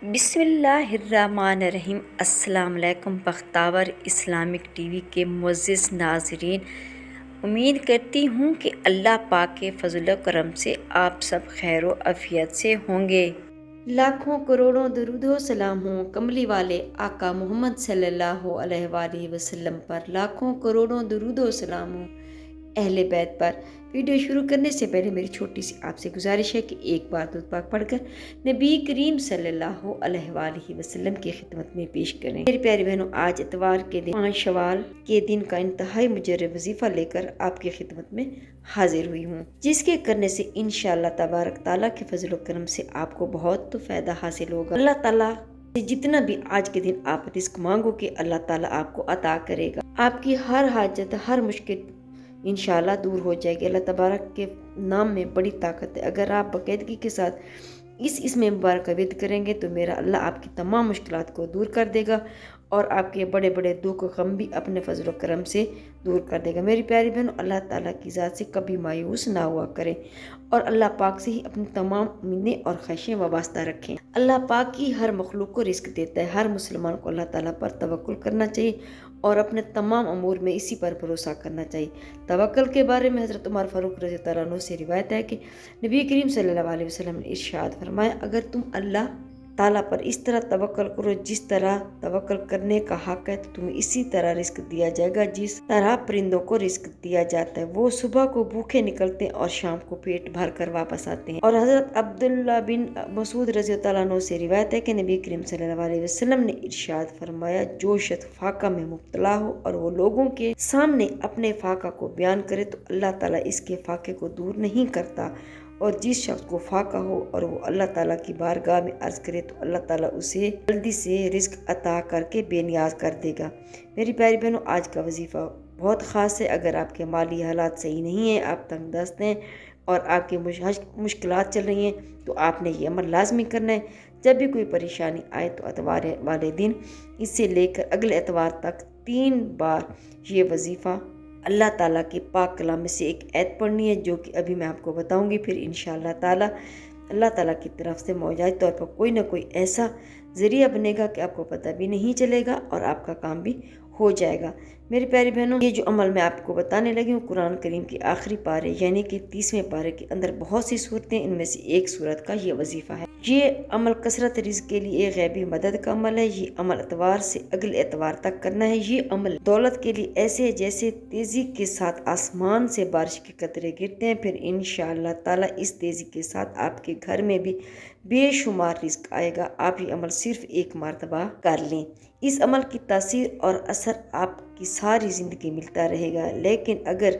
بسم اللہ الرحمن الرحیم۔ السلام علیکم بختاور اسلامک ٹی وی کے معزز ناظرین، امید کرتی ہوں کہ اللہ پاک کے فضل و کرم سے آپ سب خیر و عافیت سے ہوں گے۔ لاکھوں کروڑوں درود و سلام ہوں کملی والے آقا محمد صلی اللہ علیہ وآلہ وسلم پر، لاکھوں کروڑوں درود و سلام ہوں اہل بیت پر۔ ویڈیو شروع کرنے سے پہلے میری چھوٹی سی آپ سے گزارش ہے کہ ایک بار درود پاک پڑھ کر نبی کریم صلی اللہ علیہ وآلہ وسلم کی خدمت میں پیش کریں۔ میری پیاری بہنوں، آج اتوار کے دن 5 شوال کے دن کا انتہائی مجرب وظیفہ لے کر آپ کی خدمت میں حاضر ہوئی ہوں، جس کے کرنے سے انشاءاللہ تبارک تعالیٰ کے فضل و کرم سے آپ کو بہت فائدہ حاصل ہوگا۔ اللہ تعالیٰ سے جتنا بھی آج کے دن آپ رزق مانگو گے، اللہ تعالیٰ آپ کو عطا کرے گا۔ آپ کی ہر حاجت، ہر مشکل انشاءاللہ دور ہو جائے گی۔ اللہ تبارک کے نام میں بڑی طاقت ہے۔ اگر آپ باقاعدگی کے ساتھ اس اسم مبارک کا ورد کریں گے تو میرا اللہ آپ کی تمام مشکلات کو دور کر دے گا اور آپ کے بڑے بڑے دکھ و غم بھی اپنے فضل و کرم سے دور کر دے گا۔ میری پیاری بہنوں، اللہ تعالیٰ کی ذات سے کبھی مایوس نہ ہوا کریں اور اللہ پاک سے ہی اپنی تمام امیدیں اور خواہشیں وابستہ رکھیں۔ اللہ پاک ہی ہر مخلوق کو رزق دیتا ہے۔ ہر مسلمان کو اللہ تعالیٰ پر توکل کرنا چاہیے اور اپنے تمام امور میں اسی پر بھروسہ کرنا چاہیے۔ توکل کے بارے میں حضرت عمر فاروق رضی اللہ عنہ سے روایت ہے کہ نبی کریم صلی اللہ علیہ وسلم نے ارشاد فرمایا، اگر تم اللہ تعالیٰ پر اس طرح توکل کرو جس طرح توکل کرنے کا حق ہے تو تمہیں اسی طرح رزق دیا جائے گا جس طرح پرندوں کو رزق دیا جاتا ہے۔ وہ صبح کو بھوکے نکلتے ہیں اور شام کو پیٹ بھر کر واپس آتے ہیں۔ اور حضرت عبداللہ بن مسعود رضی اللہ عنہ سے روایت ہے کہ نبی کریم صلی اللہ علیہ وسلم نے ارشاد فرمایا، جو شخص فاقہ میں مبتلا ہو اور وہ لوگوں کے سامنے اپنے فاقہ کو بیان کرے تو اللہ تعالیٰ اس کے فاقے کو دور نہیں کرتا، اور جس شخص کو فاقہ ہو اور وہ اللہ تعالیٰ کی بارگاہ میں عرض کرے تو اللہ تعالیٰ اسے جلدی سے رزق عطا کر کے بے نیاز کر دے گا۔ میری پیاری بہنوں، آج کا وظیفہ بہت خاص ہے۔ اگر آپ کے مالی حالات صحیح نہیں ہیں، آپ تنگ دست ہیں اور آپ کی مشکلات چل رہی ہیں تو آپ نے یہ عمل لازمی کرنا ہے۔ جب بھی کوئی پریشانی آئے تو اتوار والے دن اس سے لے کر اگلے اتوار تک 3 بار یہ وظیفہ اللہ تعالیٰ کے پاک کلام میں سے ایک آیت پڑھنی ہے، جو کہ ابھی میں آپ کو بتاؤں گی۔ پھر انشاءاللہ تعالیٰ اللہ تعالیٰ کی طرف سے معجزائی طور پر کوئی نہ کوئی ایسا ذریعہ بنے گا کہ آپ کو پتہ بھی نہیں چلے گا اور آپ کا کام بھی ہو جائے گا۔ میری پیاری بہنوں، یہ جو عمل میں آپ کو بتانے لگی ہوں، قرآن کریم کے آخری پارے یعنی کہ 30ویں پارے کے اندر بہت سی صورتیں، ان میں سے ایک صورت کا یہ وظیفہ ہے۔ یہ عمل کثرت رزق کے لیے غیبی مدد کا عمل ہے۔ یہ عمل اتوار سے اگلے اتوار تک کرنا ہے۔ یہ عمل دولت کے لیے ایسے جیسے تیزی کے ساتھ آسمان سے بارش کے قطرے گرتے ہیں، پھر انشاءاللہ تعالیٰ اس تیزی کے ساتھ آپ کے گھر میں بھی بے شمار رزق آئے گا۔ آپ یہ عمل صرف ایک مرتبہ کر لیں، اس عمل کی تاثیر اور اثر آپ کی ساری زندگی ملتا رہے گا، لیکن اگر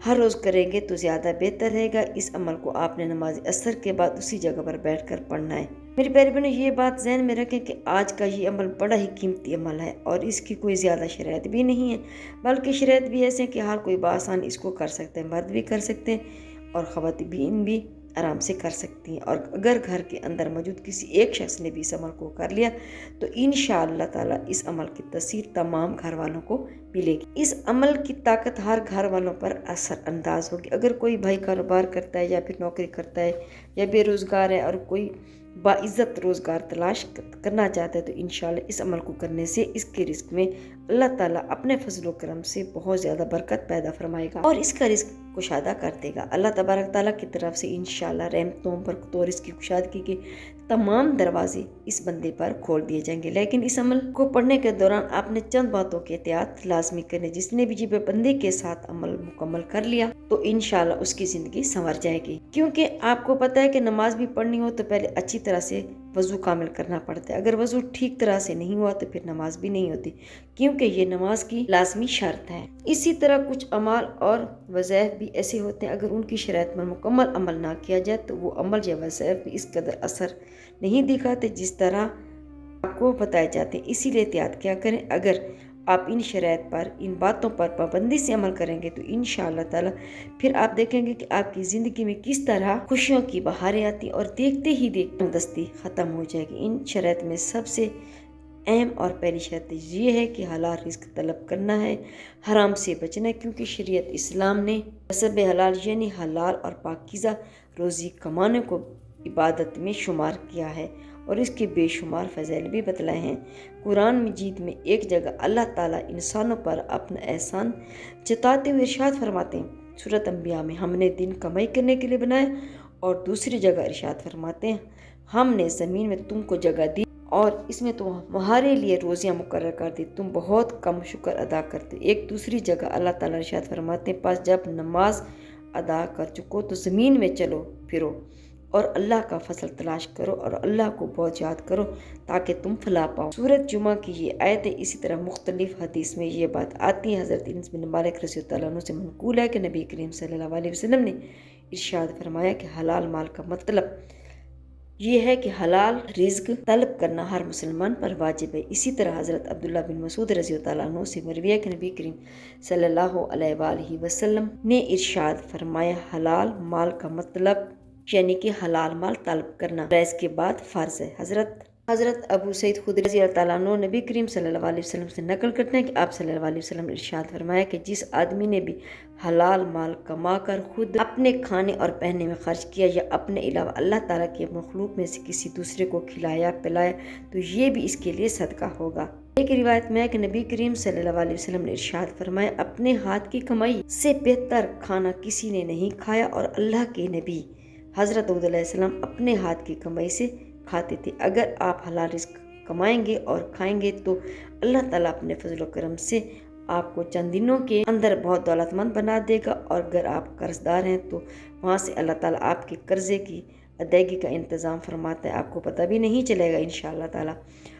ہر روز کریں گے تو زیادہ بہتر رہے گا۔ اس عمل کو آپ نے نماز عصر کے بعد اسی جگہ پر بیٹھ کر پڑھنا ہے۔ میری پیاری بہنوں، یہ بات ذہن میں رکھیں کہ آج کا یہ عمل بڑا ہی قیمتی عمل ہے اور اس کی کوئی زیادہ شرائط بھی نہیں ہے، بلکہ شرائط بھی ایسے ہیں کہ ہر کوئی بآسانی اس کو کر سکتے ہیں۔ مرد بھی کر سکتے ہیں اور خواتین بھی آرام سے کر سکتی ہیں، اور اگر گھر کے اندر موجود کسی ایک شخص نے بھی اس عمل کو کر لیا تو انشاءاللہ تعالیٰ اس عمل کی تاثیر تمام گھر والوں کو ملے گی۔ اس عمل کی طاقت ہر گھر والوں پر اثر انداز ہوگی۔ اگر کوئی بھائی کاروبار کرتا ہے یا پھر نوکری کرتا ہے یا بے روزگار ہے اور کوئی باعزت روزگار تلاش کرنا چاہتا ہے تو انشاءاللہ اس عمل کو کرنے سے اس کے رزق میں اللہ تعالیٰ اپنے فضل و کرم سے بہت زیادہ برکت پیدا فرمائے گا اور اس کا رزق کشادہ کر دے گا۔ اللہ تبارک تعالیٰ کی طرف سے انشاءاللہ رحمتوں، برکتوں اور اس کی کشادگی کے تمام دروازے اس بندے پر کھول دیے جائیں گے۔ لیکن اس عمل کو پڑھنے کے دوران آپ نے چند باتوں کی احتیاط لازمی کرنی۔ جس نے بھی جب بندے کے ساتھ عمل مکمل کر لیا تو انشاءاللہ اس کی زندگی سنور جائے گی، کیونکہ آپ کو پتہ ہے کہ نماز بھی پڑھنی ہو تو پہلے اچھی طرح سے وضو کامل کرنا پڑتا ہے۔ اگر وضو ٹھیک طرح سے نہیں ہوا تو پھر نماز بھی نہیں ہوتی، کیونکہ یہ نماز کی لازمی شرط ہے۔ اسی طرح کچھ اعمال اور وظائف بھی ایسے ہوتے ہیں، اگر ان کی شرائط پر مکمل عمل نہ کیا جائے تو وہ عمل یا وظائف بھی اس قدر اثر نہیں دکھاتے جس طرح آپ کو بتائے جاتے ہیں۔ اسی لیے احتیاط کیا کریں۔ اگر آپ ان شرائط پر، ان باتوں پر پابندی سے عمل کریں گے تو انشاءاللہ تعالیٰ پھر آپ دیکھیں گے کہ آپ کی زندگی میں کس طرح خوشیوں کی بہاریں آتی اور دیکھتے ہی دیکھتے دستی ختم ہو جائے گی۔ ان شرائط میں سب سے اہم اور پہلی شرط یہ ہے کہ حلال رزق طلب کرنا ہے، حرام سے بچنا ہے، کیونکہ شریعت اسلام نے کسب حلال یعنی حلال اور پاکیزہ روزی کمانے کو عبادت میں شمار کیا ہے اور اس کے بے شمار فضائل بھی بتلائے ہیں۔ قرآن مجید میں ایک جگہ اللہ تعالیٰ انسانوں پر اپنا احسان جتاتے ہوئے ارشاد فرماتے ہیں، سورۃ انبیاء میں، ہم نے دن کمائی کرنے کے لیے بنایا، اور دوسری جگہ ارشاد فرماتے ہیں، ہم نے زمین میں تم کو جگہ دی اور اس میں تمہارے لیے روزیاں مقرر کر دی، تم بہت کم شکر ادا کرتے۔ ایک دوسری جگہ اللہ تعالیٰ ارشاد فرماتے ہیں، پس جب نماز ادا کر چکو تو زمین میں چلو پھرو اور اللہ کا فضل تلاش کرو اور اللہ کو بہت یاد کرو تاکہ تم فلاح پاؤ۔ سورۃ جمعہ کی یہ آیت ہے۔ اسی طرح مختلف حدیث میں یہ بات آتی ہے۔ حضرت انس بن مالک رضی اللہ عنہ سے منقول ہے کہ نبی کریم صلی اللہ علیہ وسلم نے ارشاد فرمایا کہ حلال مال کا مطلب یہ ہے کہ حلال رزق طلب کرنا ہر مسلمان پر واجب ہے۔ اسی طرح حضرت عبداللہ بن مسعود رضی اللہ عنہ سے مروی ہے کہ نبی کریم صلی اللہ علیہ وآلہ وسلم نے ارشاد فرمایا، حلال مال کا مطلب یعنی کہ حلال مال طلب کرنا اس کے بعد فرض ہے۔ حضرت ابو سعید خدری رضی اللہ تعالیٰ عنہ نبی کریم صلی اللہ علیہ وسلم سے نقل کرتے ہیں کہ آپ صلی اللہ علیہ وسلم نے ارشاد فرمایا کہ جس آدمی نے بھی حلال مال کما کر خود اپنے کھانے اور پہننے میں خرچ کیا یا اپنے علاوہ اللہ تعالیٰ کے مخلوق میں سے کسی دوسرے کو کھلایا پلایا تو یہ بھی اس کے لیے صدقہ ہوگا۔ ایک روایت میں ہے کہ نبی کریم صلی اللہ علیہ وسلم نے ارشاد فرمایا، اپنے ہاتھ کی کمائی سے بہتر کھانا کسی نے نہیں کھایا، اور اللہ کے نبی حضرت داؤد علیہ السلام اپنے ہاتھ کی کمائی سے کھاتے تھے۔ اگر آپ حلال رزق کمائیں گے اور کھائیں گے تو اللہ تعالیٰ اپنے فضل و کرم سے آپ کو چند دنوں کے اندر بہت دولت مند بنا دے گا، اور اگر آپ قرض دار ہیں تو وہاں سے اللہ تعالیٰ آپ کے قرضے کی ادائیگی کا انتظام فرماتا ہے، آپ کو پتہ بھی نہیں چلے گا انشاءاللہ تعالیٰ،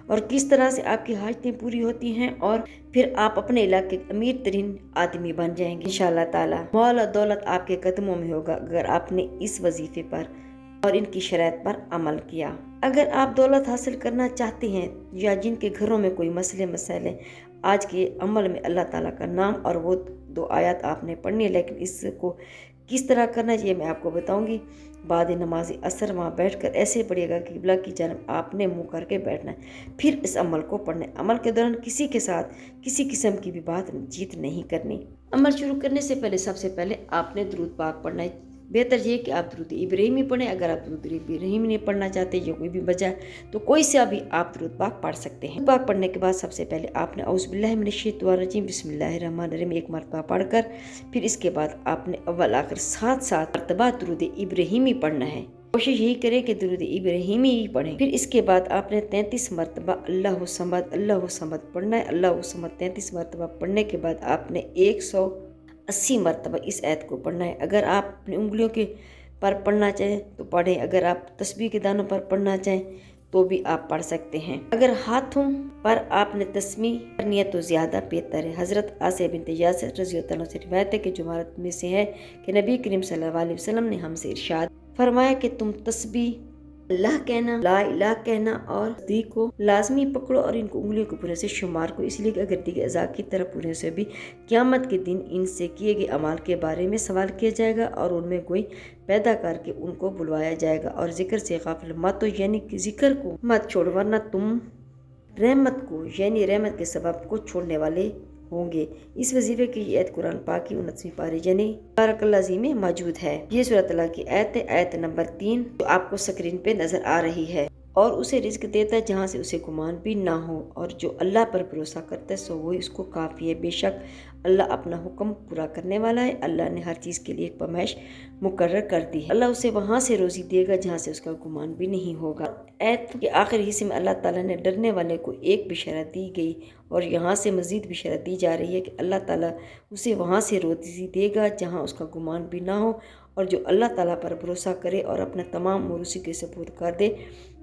اور کس طرح سے آپ کی حاجتیں پوری ہوتی ہیں، اور پھر آپ اپنے علاقے کے امیر ترین آدمی بن جائیں گے انشاءاللہ تعالیٰ۔ مال اور دولت آپ کے قدموں میں ہوگا اگر آپ نے اس وظیفے پر اور ان کی شرائط پر عمل کیا۔ اگر آپ دولت حاصل کرنا چاہتے ہیں یا جن کے گھروں میں کوئی مسئلے مسائل ہیں، آج کے عمل میں اللہ تعالیٰ کا نام اور وہ 2 آیات آپ نے پڑھنی ہے، لیکن اس کو کس طرح کرنا چاہیے میں آپ کو بتاؤں گی۔ بعد نماز عصر وہاں بیٹھ کر ایسے پڑھیے گا کہ قبلہ کی جانب آپ نے منہ کر کے بیٹھنا ہے، پھر اس عمل کو پڑھنا ہے۔ عمل کے دوران کسی کے ساتھ کسی قسم کی بھی بات چیت نہیں کرنی۔ عمل شروع کرنے سے پہلے سب سے پہلے آپ نے درود پاک پڑھنا ہے۔ بہتر یہ کہ آپ درود ابراہیمی پڑھیں۔ اگر آپ درود ابراہیمی نہیں پڑھنا چاہتے یا کوئی بھی وجہ تو کوئی سا بھی آپ درود پاک پڑھ سکتے ہیں۔ پاک پڑھنے کے بعد سب سے پہلے آپ نے اعوذ باللہ من الشیطان الرجیم بسم اللہ الرحمن الرحیم ایک مرتبہ پڑھ کر پھر اس کے بعد آپ نے اول آخر 7 مرتبہ درود ابراہیمی پڑھنا ہے۔ کوشش یہی کریں کہ درود ابراہیمی ہی پڑھیں۔ پھر اس کے بعد آپ نے 33 مرتبہ اللہ صمد پڑھنا ہے۔ اللہ صمد 33 مرتبہ پڑھنے کے بعد آپ نے 180 مرتبہ اس آیت کو پڑھنا ہے۔ اگر آپ اپنی انگلیوں کے پر پڑھنا چاہیں تو پڑھیں، اگر آپ تسبیح کے دانوں پر پڑھنا چاہیں تو بھی آپ پڑھ سکتے ہیں۔ اگر ہاتھوں پر آپ نے تسبیح کرنی ہے تو زیادہ بہتر ہے۔ حضرت آسیہ بنت یاسر رضی اللہ عنہ سے روایت ہے کہ جماعت میں سے ہے کہ نبی کریم صلی اللہ علیہ وسلم نے ہم سے ارشاد فرمایا کہ تم تسبیح اللہ کہنا، لا الہ کہنا اور تصدیق کو لازمی پکڑو اور ان کو انگلیوں کے پورے سے شمار کو، اس لیے کہ اگر دیگر اعضاء کی طرف پورے سے بھی قیامت کے دن ان سے کیے گئے اعمال کے بارے میں سوال کیا جائے گا اور ان میں کوئی پیدا کر کے ان کو بلوایا جائے گا، اور ذکر سے غافل مت ہو، یعنی کہ ذکر کو مت چھوڑ ورنہ تم رحمت کو یعنی رحمت کے سبب کو چھوڑنے والے ہوں گے۔ اس وظیفے کی یہ آیت قرآن پاک کی 29ویں پارے یعنی بارک اللہ عظیم میں موجود ہے۔ یہ سورۃ اللہ کی آیت ہے، آیت نمبر 3 جو آپ کو سکرین پہ نظر آ رہی ہے۔ اور اسے رزق دیتا ہے جہاں سے اسے گمان بھی نہ ہو، اور جو اللہ پر بھروسہ کرتا ہے سو وہی اس کو کافی ہے۔ بے شک اللہ اپنا حکم پورا کرنے والا ہے۔ اللہ نے ہر چیز کے لیے ایک پیمائش مقرر کر دی ہے۔ اللہ اسے وہاں سے روزی دے گا جہاں سے اس کا گمان بھی نہیں ہوگا۔ آیت کے آخری حصے میں اللہ تعالیٰ نے ڈرنے والے کو ایک بشارت دی گئی، اور یہاں سے مزید بشارت دی جا رہی ہے کہ اللہ تعالیٰ اسے وہاں سے روزی دے گا جہاں اس کا گمان بھی نہ ہو، اور جو اللہ تعالیٰ پر بھروسہ کرے اور اپنا تمام امور اسی کے سپرد کر دے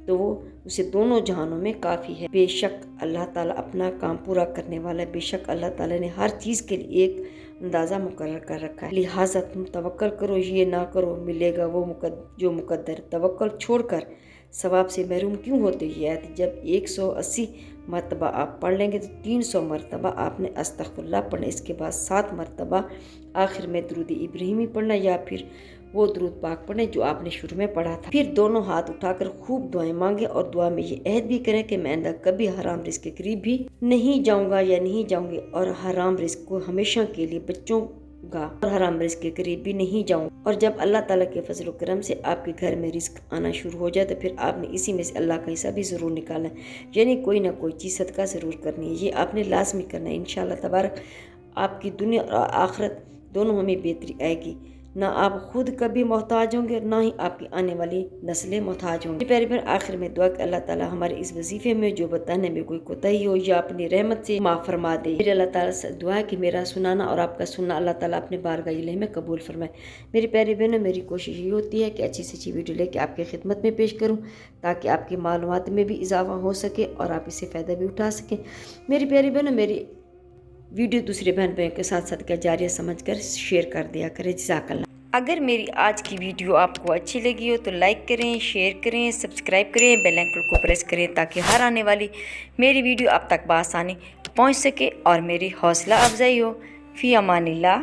تو وہ اسے دونوں جہانوں میں کافی ہے۔ بے شک اللہ تعالیٰ اپنا کام پورا کرنے والا ہے۔ بے شک اللہ تعالیٰ نے ہر چیز کے لیے ایک اندازہ مقرر کر رکھا ہے، لہٰذا تم توکل کرو، یہ نہ کرو ملے گا وہ جو مقدر۔ توکل چھوڑ کر ثواب سے محروم کیوں ہوتے؟ یہ آیت جب 180 مرتبہ آپ پڑھ لیں گے تو 300 مرتبہ آپ نے استغفر اللہ پڑھنا، اس کے بعد 7 مرتبہ آخر میں درود ابراہیمی پڑھنا یا پھر وہ درود پاک پڑھیں جو آپ نے شروع میں پڑھا تھا۔ پھر دونوں ہاتھ اٹھا کر خوب دعائیں مانگیں، اور دعا میں یہ عہد بھی کریں کہ میں آئندہ کبھی حرام رزق کے قریب بھی نہیں جاؤں گا یا نہیں جاؤں گی، اور حرام رزق کو ہمیشہ کے لیے بچوں گا اور حرام رزق کے قریب بھی نہیں جاؤں۔ اور جب اللہ تعالیٰ کے فضل و کرم سے آپ کے گھر میں رزق آنا شروع ہو جائے تو پھر آپ نے اسی میں سے اللہ کا حصہ بھی ضرور نکالنا ہے، یعنی کوئی نہ کوئی چیز صدقہ ضرور کرنی ہے۔ یہ آپ نے لازمی کرنا ہے۔ انشاءاللہ تبارک آپ کی دنیا اور آخرت دونوں میں بہتری آئے گی۔ نہ آپ خود کبھی محتاج ہوں گے، نہ ہی آپ کی آنے والی نسلیں محتاج ہوں گی۔ پیارے بہن، آخر میں دعا کہ اللہ تعالیٰ ہمارے اس وظیفے میں جو بتانے میں کوئی کوتاہی ہو یا اپنی رحمت سے معاف فرما دے۔ میرے اللہ تعالیٰ سے دعا ہے کہ میرا سنانا اور آپ کا سننا اللہ تعالیٰ اپنے بارگاہ الہی میں قبول فرمائے۔ میری پیارے بہنوں، میری کوشش یہ ہوتی ہے کہ اچھی سے اچھی ویڈیو لے کے آپ کی خدمت میں پیش کروں تاکہ آپ کی معلومات میں بھی اضافہ ہو سکے اور آپ اس سے فائدہ بھی اٹھا سکیں۔ میری پیاری بہنوں، میری ویڈیو دوسرے بہن بھائیوں کے ساتھ صدقہ جاریہ سمجھ کر شیئر کر دیا کریں۔ جزاک اللہ۔ اگر میری آج کی ویڈیو آپ کو اچھی لگی ہو تو لائک کریں، شیئر کریں، سبسکرائب کریں، بیل آئکن کو پریس کریں تاکہ ہر آنے والی میری ویڈیو آپ تک بآسانی پہنچ سکے اور میری حوصلہ افزائی ہو۔ فی امان اللہ۔